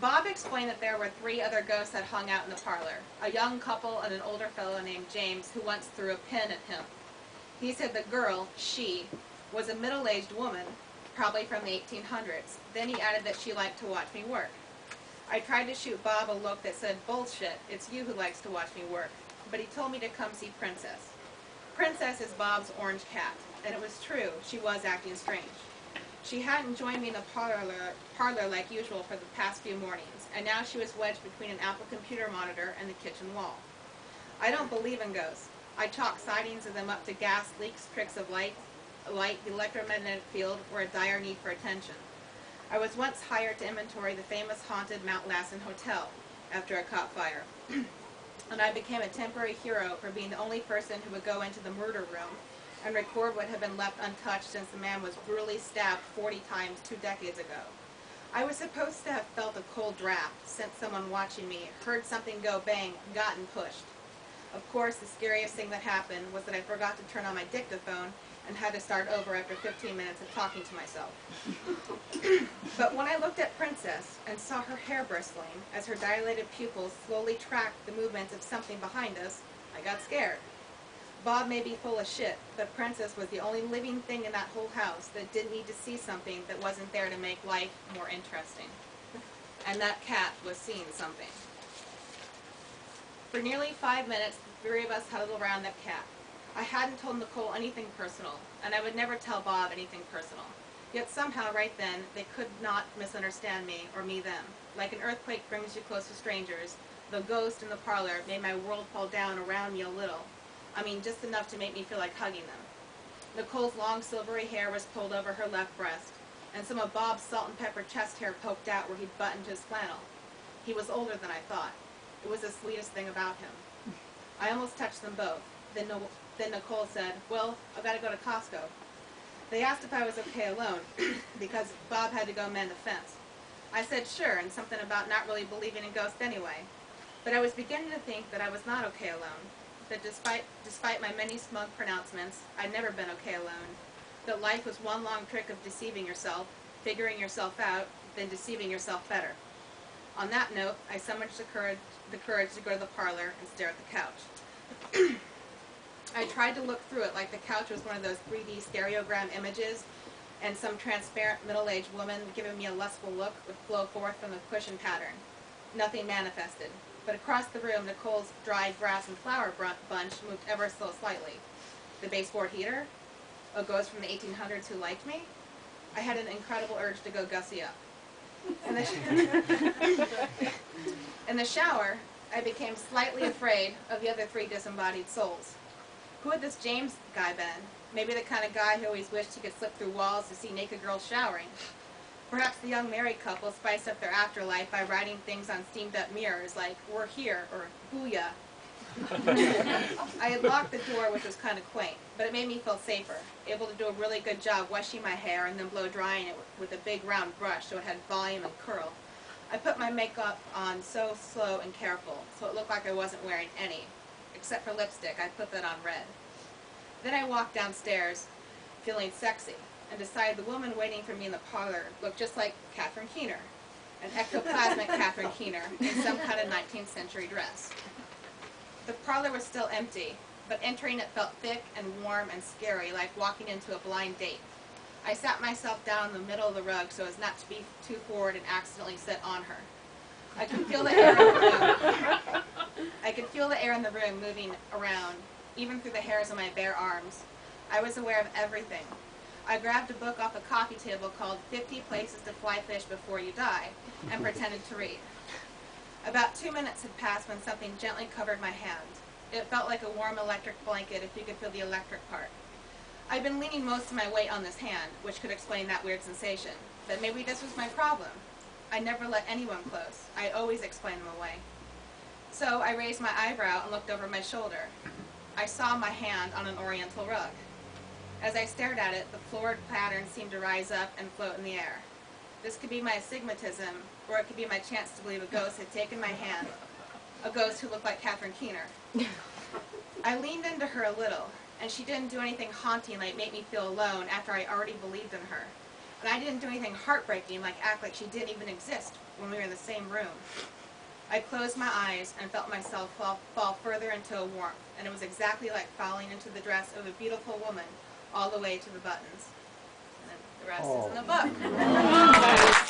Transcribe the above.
Bob explained that there were 3 other ghosts that hung out in the parlor, a young couple and an older fellow named James who once threw a pin at him. He said the girl, she, was a middle-aged woman, probably from the 1800s. Then he added that she liked to watch me work. I tried to shoot Bob a look that said, bullshit, it's you who likes to watch me work. But he told me to come see Princess. Princess is Bob's orange cat, and it was true, she was acting strange. She hadn't joined me in the parlor like usual for the past few mornings, and now she was wedged between an Apple computer monitor and the kitchen wall. I don't believe in ghosts. I chalk sightings of them up to gas leaks, tricks of light, the electromagnetic field, or a dire need for attention. I was once hired to inventory the famous haunted Mount Lassen Hotel after it caught fire. And I became a temporary hero for being the only person who would go into the murder room and record what had been left untouched since the man was brutally stabbed 40 times 2 decades ago. I was supposed to have felt a cold draft, sensed someone watching me, heard something go bang, gotten pushed. Of course, the scariest thing that happened was that I forgot to turn on my dictaphone and had to start over after 15 minutes of talking to myself. But when I looked at Princess and saw her hair bristling as her dilated pupils slowly tracked the movements of something behind us, I got scared. Bob may be full of shit, but Princess was the only living thing in that whole house that didn't need to see something that wasn't there to make life more interesting. And that cat was seeing something. For nearly 5 minutes, the 3 of us huddled around that cat. I hadn't told Nicole anything personal, and I would never tell Bob anything personal. Yet somehow, right then, they could not misunderstand me or me them. Like an earthquake brings you close to strangers, the ghost in the parlor made my world fall down around me a little. I mean, just enough to make me feel like hugging them. Nicole's long silvery hair was pulled over her left breast, and some of Bob's salt and pepper chest hair poked out where he'd buttoned his flannel. He was older than I thought. It was the sweetest thing about him. I almost touched them both. Then Nicole said, well, I've got to go to Costco. They asked if I was okay alone, because Bob had to go mend the fence. I said sure, and something about not really believing in ghosts anyway. But I was beginning to think that I was not okay alone, that despite my many smug pronouncements, I'd never been okay alone, that life was one long trick of deceiving yourself, figuring yourself out, then deceiving yourself better. On that note, I summoned the courage to go to the parlor and stare at the couch. I tried to look through it like the couch was one of those 3D stereogram images, and some transparent middle-aged woman giving me a lustful look would flow forth from the cushion pattern. Nothing manifested. But across the room, Nicole's dried grass and flower bunch moved ever so slightly. The baseboard heater? A ghost from the 1800s who liked me? I had an incredible urge to go gussy up. In the shower, I became slightly afraid of the other 3 disembodied souls. Who had this James guy been? Maybe the kind of guy who always wished he could slip through walls to see naked girls showering. Perhaps the young married couple spiced up their afterlife by writing things on steamed-up mirrors like, we're here, or booyah. I had locked the door, which was kind of quaint, but it made me feel safer, able to do a really good job washing my hair and then blow drying it with a big round brush so it had volume and curl. I put my makeup on so slow and careful, so it looked like I wasn't wearing any. Except for lipstick, I put that on red. Then I walked downstairs, feeling sexy, and decided the woman waiting for me in the parlor looked just like Catherine Keener, an ectoplasmic Catherine Keener in some kind of 19th century dress. The parlor was still empty, but entering it felt thick and warm and scary, like walking into a blind date. I sat myself down in the middle of the rug so as not to be too forward and accidentally sit on her. I could feel the air in the room. I could feel the air in the room moving around, even through the hairs on my bare arms. I was aware of everything. I grabbed a book off a coffee table called 50 Places to Fly Fish Before You Die and pretended to read. About 2 minutes had passed when something gently covered my hand. It felt like a warm electric blanket if you could feel the electric part. I'd been leaning most of my weight on this hand, which could explain that weird sensation, but maybe this was my problem. I never let anyone close. I always explained them away. So I raised my eyebrow and looked over my shoulder. I saw my hand on an oriental rug. As I stared at it, the florid pattern seemed to rise up and float in the air. This could be my astigmatism, or it could be my chance to believe a ghost had taken my hand, a ghost who looked like Catherine Keener. I leaned into her a little, and she didn't do anything haunting like make me feel alone after I already believed in her. And I didn't do anything heartbreaking, like act like she didn't even exist when we were in the same room. I closed my eyes and felt myself fall further into a warmth, and it was exactly like falling into the dress of a beautiful woman all the way to the buttons. And then the rest is in the book.